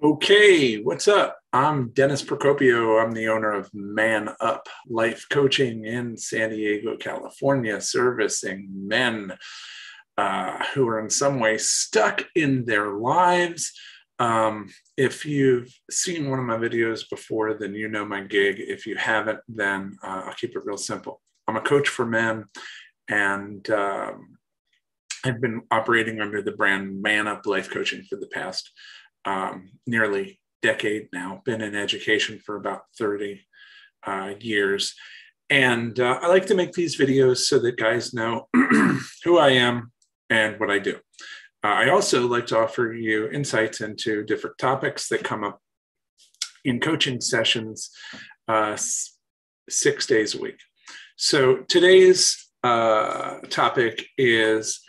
Okay, what's up? I'm Dennis Procopio. I'm the owner of Man Up Life Coaching in San Diego, California, servicing men who are in some way stuck in their lives. If you've seen one of my videos before, then you know my gig. If you haven't, then I'll keep it real simple. I'm a coach for men, and I've been operating under the brand Man Up Life Coaching for the past nearly decade now. Been in education for about 30 years. And I like to make these videos so that guys know who I am and what I do. I also like to offer you insights into different topics that come up in coaching sessions 6 days a week. So today's topic is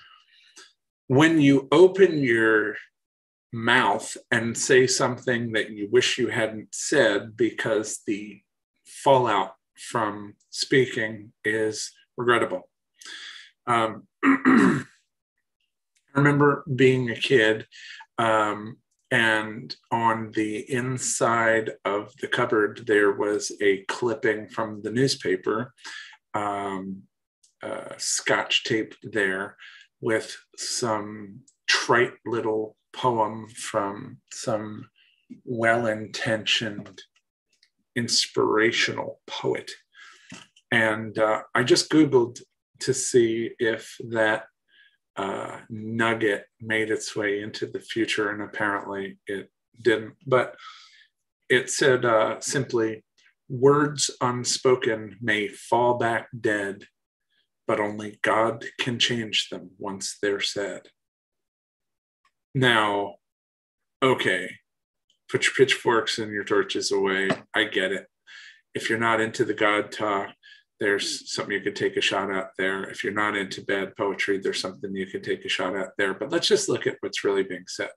when you open your mouth and say something that you wish you hadn't said because the fallout from speaking is regrettable. I remember being a kid, and on the inside of the cupboard there was a clipping from the newspaper, scotch taped there with some trite little poem from some well-intentioned inspirational poet. And I just Googled to see if that nugget made its way into the future, and apparently it didn't. But it said simply, "Words unspoken may fall back dead, but only God can change them once they're said." Now, okay, put your pitchforks and your torches away. I get it. If you're not into the God talk, there's something you could take a shot at there. If you're not into bad poetry, there's something you could take a shot at there. But let's just look at what's really being said.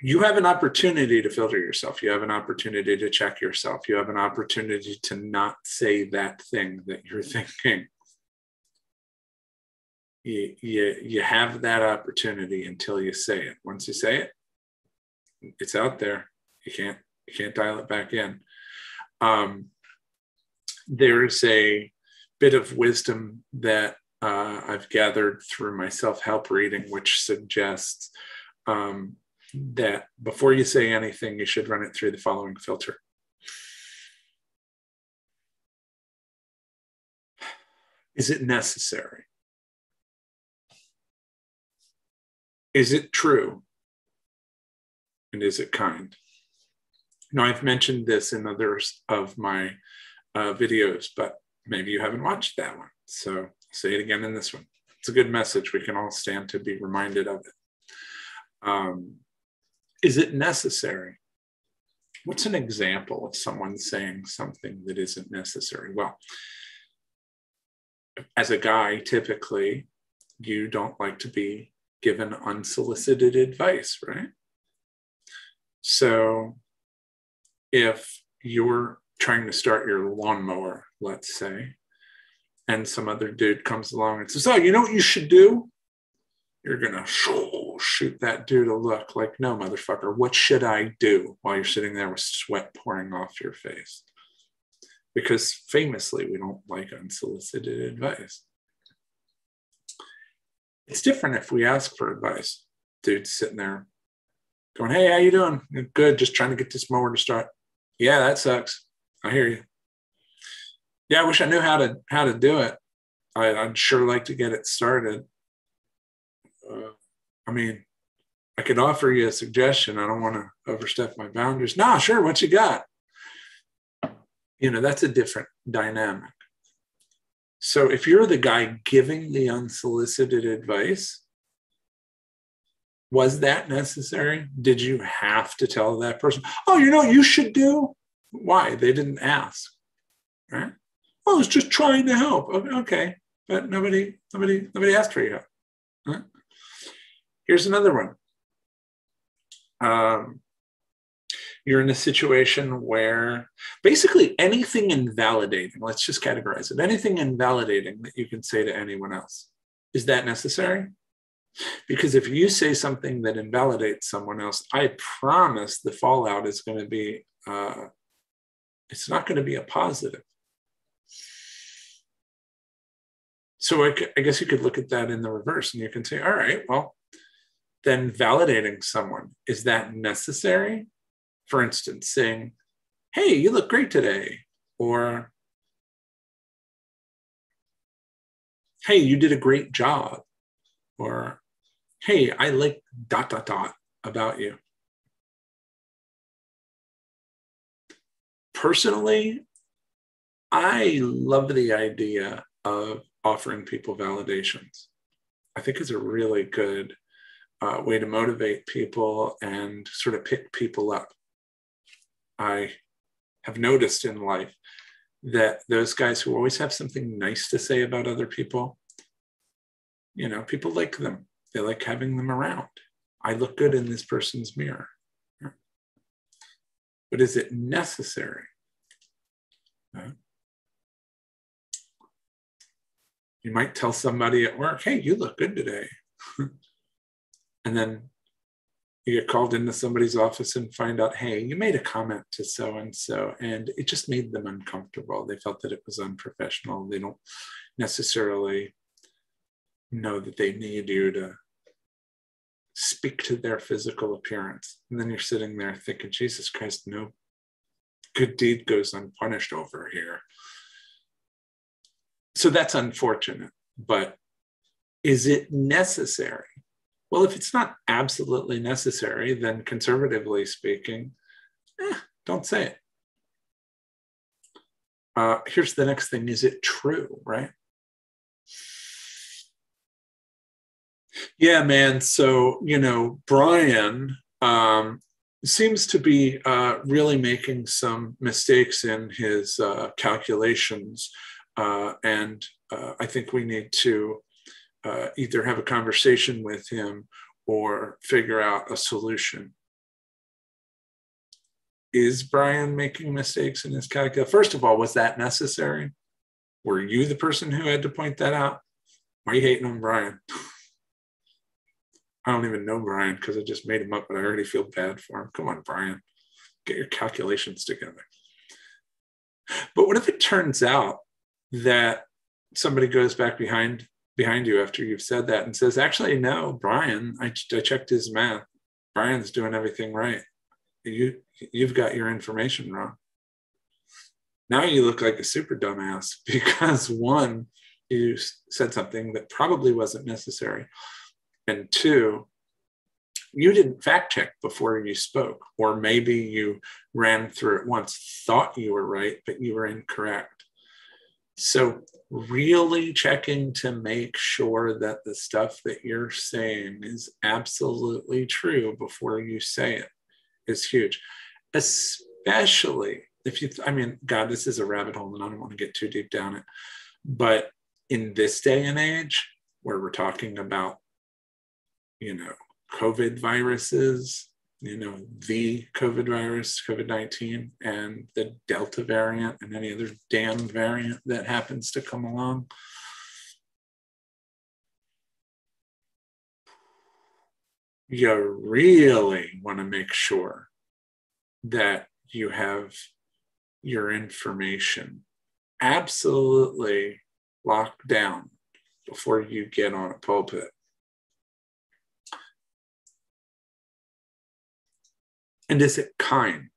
You have an opportunity to filter yourself. You have an opportunity to check yourself. You have an opportunity to not say that thing that you're thinking. You have that opportunity until you say it. Once you say it, it's out there. You can't dial it back in. There's a bit of wisdom that I've gathered through my self-help reading, which suggests that before you say anything, you should run it through the following filter. Is it necessary? Is it true? And is it kind? Now, I've mentioned this in others of my videos, but maybe you haven't watched that one. So I'll say it again in this one. It's a good message. We can all stand to be reminded of it. Is it necessary? What's an example of someone saying something that isn't necessary? Well, as a guy, typically, you don't like to be given unsolicited advice, right? So if you're trying to start your lawnmower, let's say, and some other dude comes along and says, "Oh, you know what you should do?" You're going to shoot that dude a look like, "No, motherfucker, what should I do?" while you're sitting there with sweat pouring off your face. Because famously, we don't like unsolicited advice. It's different if we ask for advice. Dude's sitting there going, "Hey, how you doing?" "Good, just trying to get this mower to start." "Yeah, that sucks. I hear you." "Yeah, I wish I knew how to do it. I'd sure like to get it started. I mean, I could offer you a suggestion. I don't want to overstep my boundaries." "Nah, sure, what you got?" That's a different dynamic. So if you're the guy giving the unsolicited advice, was that necessary? Did you have to tell that person, "Oh, you know what you should do"? Why? They didn't ask, right? "Oh, I was just trying to help." Okay, but nobody asked for your help. Right? Here's another one. You're in a situation where basically anything invalidating, let's just categorize it, anything invalidating that you can say to anyone else, is that necessary? Because if you say something that invalidates someone else, I promise the fallout is going to be, it's not going to be a positive. So I guess you could look at that in the reverse, and you can say, all right, well, then validating someone, is that necessary? For instance, saying, hey, you look great today, or hey, you did a great job, or hey, I like ... about you. Personally, I love the idea of offering people validations. I think it's a really good way to motivate people and sort of pick people up. I have noticed in life that those guys who always have something nice to say about other people, you know, people like them. They like having them around. I look good in this person's mirror. But is it necessary? You might tell somebody at work, hey, you look good today. And then you get called into somebody's office and find out, hey, you made a comment to so-and-so, and it just made them uncomfortable. They felt that it was unprofessional. They don't necessarily know that they need you to speak to their physical appearance. And then you're sitting there thinking, Jesus Christ, no good deed goes unpunished over here. So that's unfortunate, but is it necessary? Well, if it's not absolutely necessary, then conservatively speaking, don't say it. Here's the next thing. Is it true, right? Yeah, man. So, you know, Brian seems to be really making some mistakes in his calculations. And I think we need to either have a conversation with him or figure out a solution. Is Brian making mistakes in his calculus? First of all, was that necessary? Were you the person who had to point that out? Why are you hating on Brian? I don't even know Brian because I just made him up, but I already feel bad for him. Come on, Brian, get your calculations together. But what if it turns out that somebody goes back behind you after you've said that and says, actually, no, Brian, I checked his math. Brian's doing everything right. You've got your information wrong. Now you look like a super dumbass because one, you said something that probably wasn't necessary. And two, you didn't fact check before you spoke, or maybe you ran through it once, thought you were right, but you were incorrect. So really checking to make sure that the stuff that you're saying is absolutely true before you say it is huge, especially if you, I mean, God, this is a rabbit hole and I don't want to get too deep down it, but in this day and age where we're talking about, you know, COVID viruses, you know, the COVID virus, COVID-19, and the Delta variant and any other damn variant that happens to come along. You really want to make sure that you have your information absolutely locked down before you get on a pulpit. And is it kind?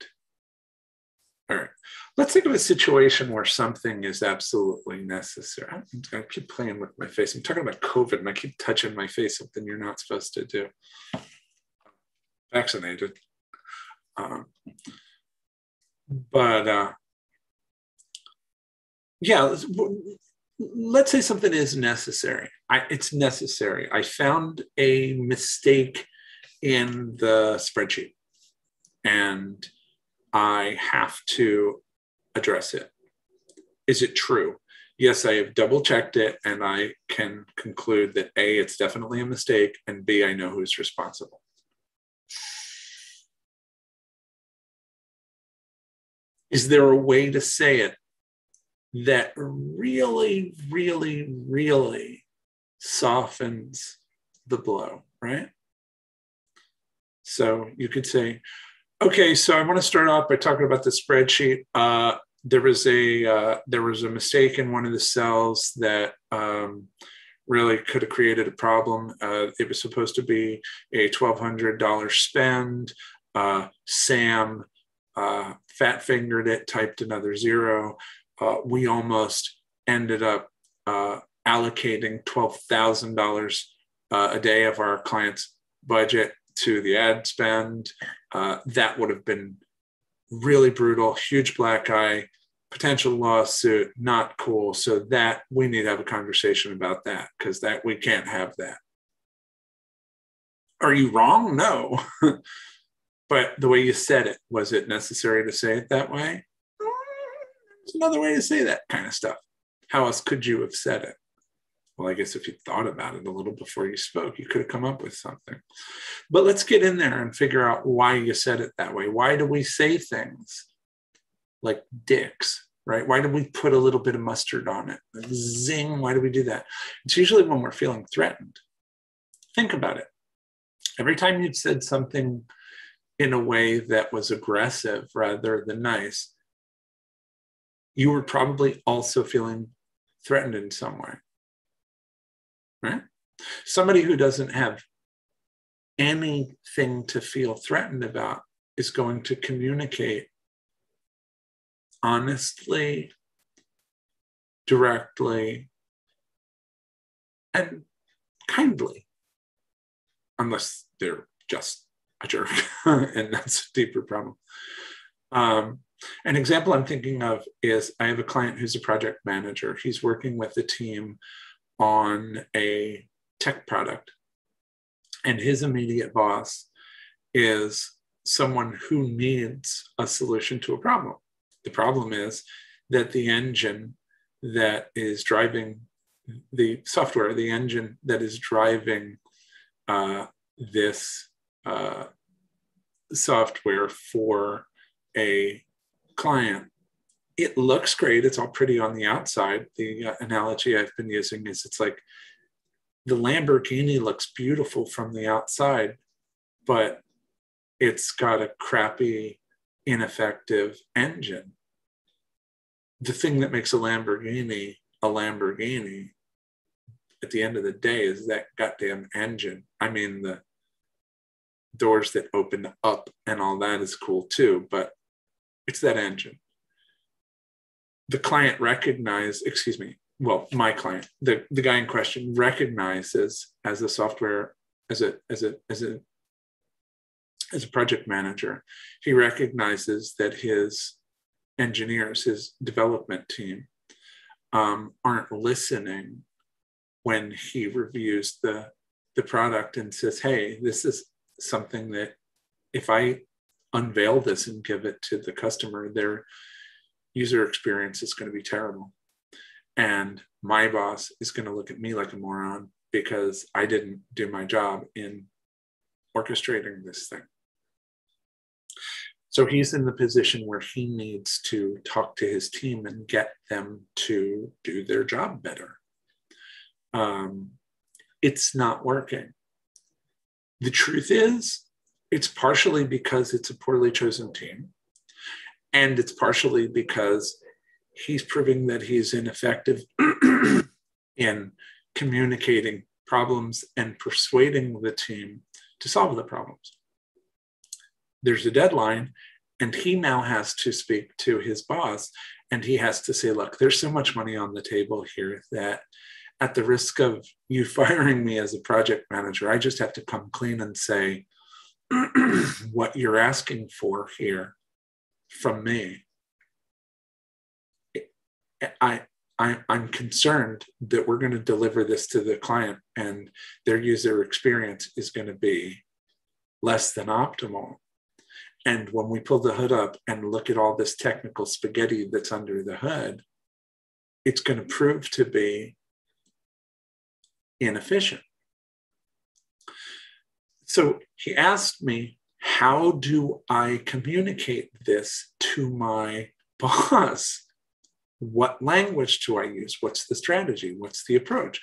All right, let's think of a situation where something is absolutely necessary. I keep playing with my face. I'm talking about COVID and I keep touching my face, something you're not supposed to do. Vaccinated. Yeah, let's say something is necessary. It's necessary. I found a mistake in the spreadsheet and I have to address it. Is it true? Yes, I have double checked it and I can conclude that A, it's definitely a mistake, and B, I know who's responsible. Is there a way to say it that really, really, really softens the blow, right? So you could say, okay, so I want to start off by talking about the spreadsheet. There was a mistake in one of the cells that really could have created a problem. It was supposed to be a $1,200 spend. Sam fat fingered it, typed another zero. We almost ended up allocating $12,000 a day of our client's budget to the ad spend. That would have been really brutal, huge black eye, potential lawsuit, not cool. So that we need to have a conversation about that, because that we can't have that. Are you wrong? No. But the way you said it, was it necessary to say it that way? There's another way to say that kind of stuff. How else could you have said it? Well, I guess if you thought about it a little before you spoke, you could have come up with something. But let's get in there and figure out why you said it that way. Why do we say things like dicks, right? Why do we put a little bit of mustard on it? Zing, why do we do that? It's usually when we're feeling threatened. Think about it. Every time you've said something in a way that was aggressive rather than nice, you were probably also feeling threatened in some way. Right? Somebody who doesn't have anything to feel threatened about is going to communicate honestly, directly, and kindly, unless they're just a jerk, and that's a deeper problem. An example I'm thinking of is I have a client who's a project manager. He's working with a team on a tech product, and his immediate boss is someone who needs a solution to a problem. The problem is that the engine that is driving the software, the engine that is driving this software for a client, it looks great. It's all pretty on the outside. The analogy I've been using is it's like the Lamborghini looks beautiful from the outside, but it's got a crappy, ineffective engine. The thing that makes a Lamborghini at the end of the day is that goddamn engine. I mean, the doors that open up and all that is cool too, but it's that engine. The client my client, the guy in question recognizes as a software, as a project manager, he recognizes that his engineers, his development team, aren't listening when he reviews the product and says, hey, this is something that if I unveil this and give it to the customer, their user experience is going to be terrible. And my boss is going to look at me like a moron because I didn't do my job in orchestrating this thing. So he's in the position where he needs to talk to his team and get them to do their job better. It's not working. The truth is, it's partially because it's a poorly chosen team, and it's partially because he's proving that he's ineffective in communicating problems and persuading the team to solve the problems. There's a deadline, and he now has to speak to his boss, and he has to say, look, there's so much money on the table here that at the risk of you firing me as a project manager, I just have to come clean and say, what you're asking for here from me, I'm concerned that we're going to deliver this to the client and their user experience is going to be less than optimal. And when we pull the hood up and look at all this technical spaghetti that's under the hood, it's going to prove to be inefficient. So he asked me, how do I communicate this to my boss? What language do I use? What's the strategy? What's the approach?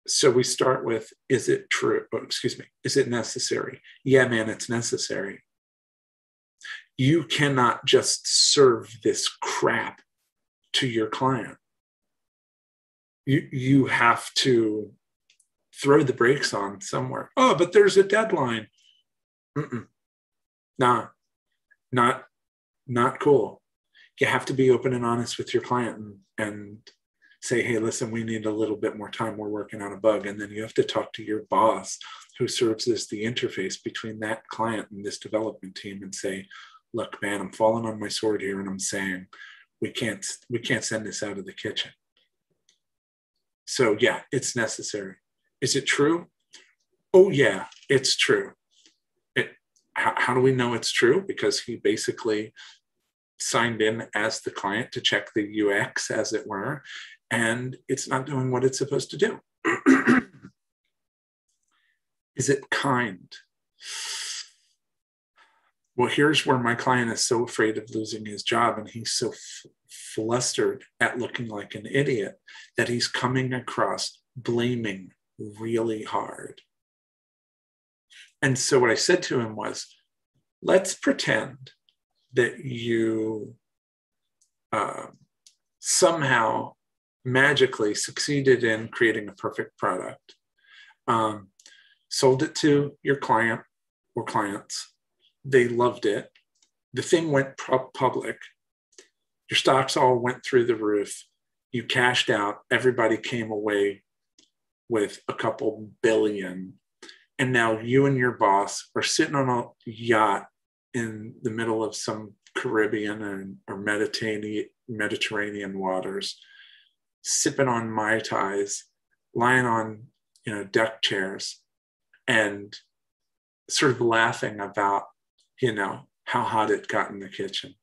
So we start with, is it true? Oh, excuse me. Is it necessary? Yeah, man, it's necessary. You cannot just serve this crap to your client. You have to throw the brakes on somewhere. Oh, but there's a deadline. Nah, not cool. You have to be open and honest with your client and say, hey, listen, we need a little bit more time. We're working on a bug. And then you have to talk to your boss who serves as the interface between that client and this development team and say, look, man, I'm falling on my sword here. And I'm saying, we can't send this out of the kitchen. So yeah, it's necessary. Is it true? Oh yeah, it's true. How do we know it's true? Because he basically signed in as the client to check the UX, as it were, and it's not doing what it's supposed to do. Is it kind? Well, here's where my client is so afraid of losing his job, and he's so flustered at looking like an idiot that he's coming across blaming really hard. And so what I said to him was, let's pretend that you somehow magically succeeded in creating a perfect product, sold it to your client or clients. They loved it. The thing went public. Your stocks all went through the roof. You cashed out. Everybody came away with a couple billion. And now you and your boss are sitting on a yacht in the middle of some Caribbean or Mediterranean waters, sipping on Mai Tais, lying on deck chairs, and sort of laughing about how hot it got in the kitchen.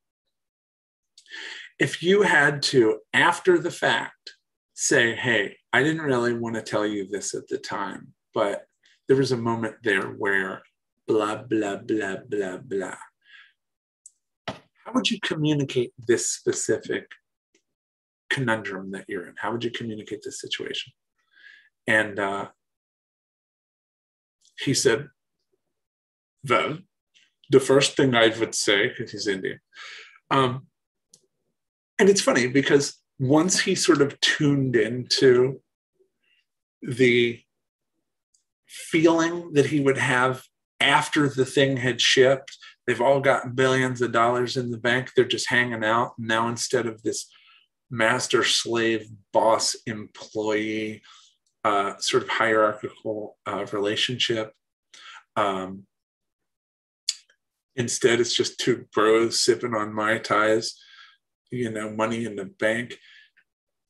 If you had to, after the fact, say, hey, I didn't really want to tell you this at the time, but there was a moment there where blah, blah, blah, blah, blah. How would you communicate this specific conundrum that you're in? How would you communicate this situation? And he said, well, the first thing I would say, because he's Indian, and it's funny because once he sort of tuned into the feeling that he would have after the thing had shipped, they've all got billions of dollars in the bank, they're just hanging out. Now, instead of this master slave boss employee sort of hierarchical relationship, instead it's just two bros sipping on Mai Tais, money in the bank.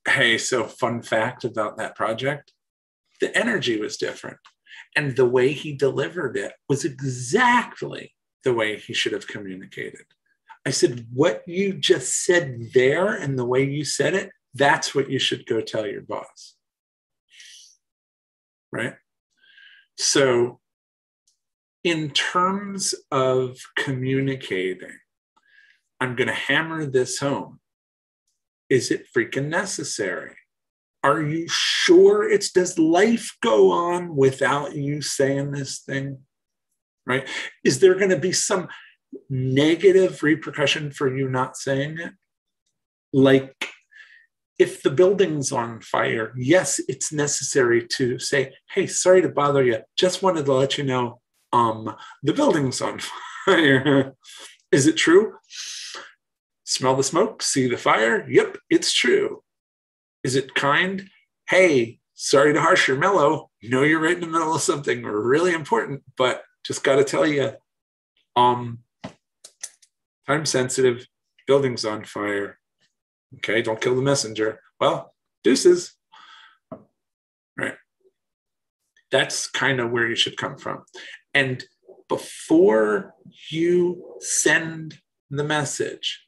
Hey, so fun fact about that project, the energy was different. And the way he delivered it was exactly the way he should have communicated. I said, what you just said there and the way you said it, that's what you should go tell your boss. Right? So in terms of communicating, I'm going to hammer this home. Is it freaking necessary? Are you sure does life go on without you saying this thing? Right? Is there going to be some negative repercussion for you not saying it? Like if the building's on fire, yes, it's necessary to say, hey, sorry to bother you. Just wanted to let you know the building's on fire. Is it true? Smell the smoke, see the fire? Yep, it's true. Is it kind? Hey, sorry to harsh your mellow. Know you're right in the middle of something really important, but just got to tell you, time sensitive, building's on fire. Okay, don't kill the messenger. Well, deuces. Right. That's kind of where you should come from. And before you send the message,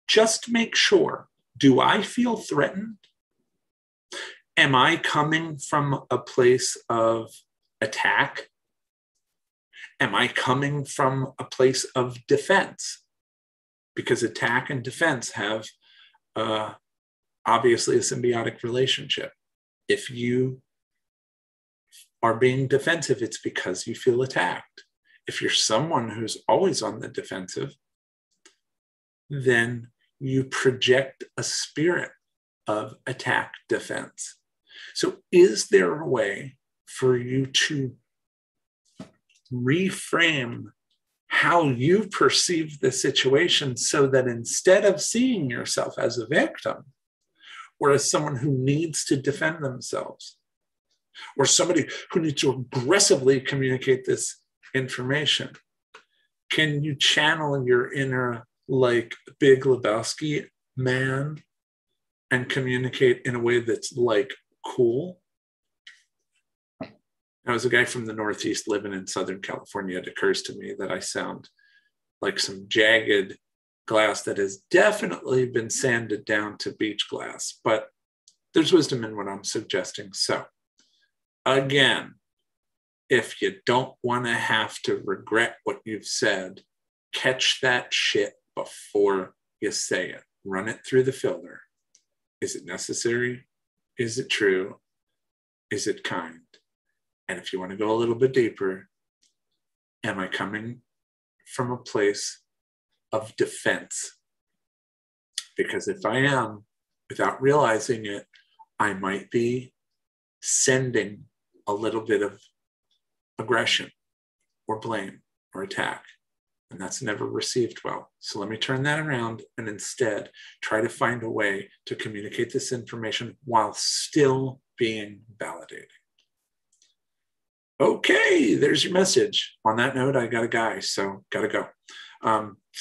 just make sure, do I feel threatened? Am I coming from a place of attack? Am I coming from a place of defense? Because attack and defense have obviously a symbiotic relationship. If you are being defensive, it's because you feel attacked. If you're someone who's always on the defensive, then you project a spirit of attack defense. So is there a way for you to reframe how you perceive the situation so that instead of seeing yourself as a victim or as someone who needs to defend themselves or somebody who needs to aggressively communicate this information, can you channel your inner like Big Lebowski man and communicate in a way that's like cool? I was a guy from the Northeast living in Southern California. It occurs to me that I sound like some jagged glass that has definitely been sanded down to beach glass, but there's wisdom in what I'm suggesting. So again, if you don't want to have to regret what you've said, catch that shit before you say it. Run it through the filter. Is it necessary? Is it true? Is it kind? And if you want to go a little bit deeper, am I coming from a place of defense? Because if I am, without realizing it, I might be sending a little bit of aggression or blame or attack. And that's never received well. So let me turn that around and instead try to find a way to communicate this information while still being validating. Okay, there's your message. On that note, I got a guy, so gotta go.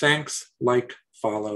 Thanks, like, follow.